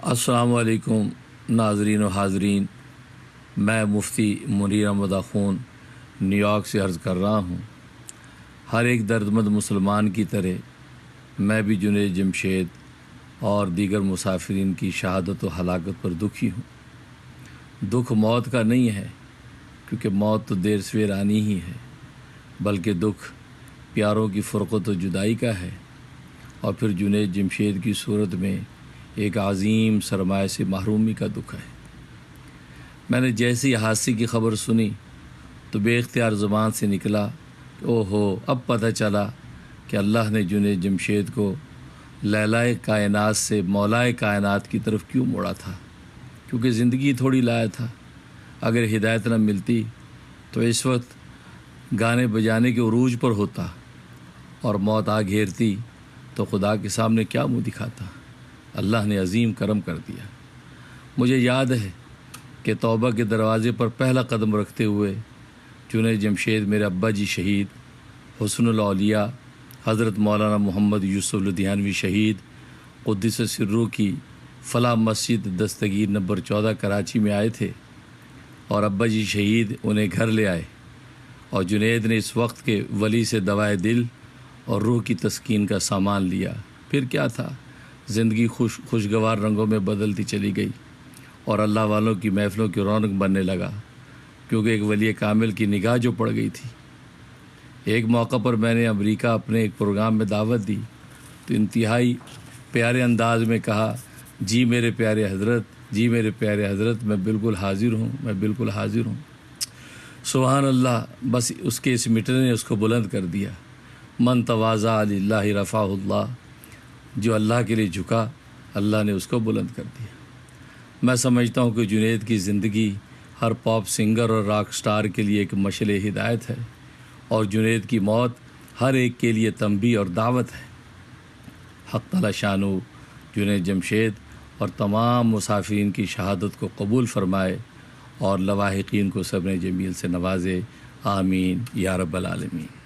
السلام علیکم ناظرین و حاضرین، میں مفتی منیر احمد آخون نیو یارک سے عرض کر رہا ہوں۔ ہر ایک دردمند مسلمان کی طرح میں بھی جنید جمشید اور دیگر مسافرین کی شہادت و ہلاکت پر دکھی ہوں۔ دکھ موت کا نہیں ہے، کیونکہ موت تو دیر سویر آنی ہی ہے، بلکہ دکھ پیاروں کی فرقت و جدائی کا ہے، اور پھر جنید جمشید کی صورت میں ایک عظیم سرمایہ سے محرومی کا دکھ ہے۔ میں نے جیسی حادثے کی خبر سنی تو بے اختیار زبان سے نکلا کہ اوہو، اب پتہ چلا کہ اللہ نے جنید جمشید کو لیلائے کائنات سے مولائے کائنات کی طرف کیوں موڑا تھا، کیونکہ زندگی تھوڑی لایا تھا۔ اگر ہدایت نہ ملتی تو اس وقت گانے بجانے کے عروج پر ہوتا، اور موت آ گھیرتی تو خدا کے سامنے کیا منہ دکھاتا۔ اللہ نے عظیم کرم کر دیا۔ مجھے یاد ہے کہ توبہ کے دروازے پر پہلا قدم رکھتے ہوئے جنید جمشید میرے ابا جی شہید، حسن الاولیاء حضرت مولانا محمد یوسف لدھیانوی شہید قدس سرہ کی فلاح مسجد دستگیر نمبر 14 کراچی میں آئے تھے، اور ابا جی شہید انہیں گھر لے آئے، اور جنید نے اس وقت کے ولی سے دوائے دل اور روح کی تسکین کا سامان لیا۔ پھر کیا تھا، زندگی خوشگوار رنگوں میں بدلتی چلی گئی، اور اللہ والوں کی محفلوں کی رونق بننے لگا، کیونکہ ایک ولی کامل کی نگاہ جو پڑ گئی تھی۔ ایک موقع پر میں نے امریکہ اپنے ایک پروگرام میں دعوت دی تو انتہائی پیارے انداز میں کہا، جی میرے پیارے حضرت، جی میرے پیارے حضرت، میں بالکل حاضر ہوں، میں بالکل حاضر ہوں۔ سبحان اللہ، بس اس کے اس میٹر نے اس کو بلند کر دیا۔ من تواضع للہ رفعہ اللہ، جو اللہ کے لیے جھکا اللہ نے اس کو بلند کر دیا۔ میں سمجھتا ہوں کہ جنید کی زندگی ہر پاپ سنگر اور راک سٹار کے لیے ایک مشعل ہدایت ہے، اور جنید کی موت ہر ایک کے لیے تنبیہ اور دعوت ہے۔ حق تعالی شانہ جنید جمشید اور تمام مسافرین کی شہادت کو قبول فرمائے، اور لواحقین کو صبر جمیل سے نوازے، آمین یا رب العالمین۔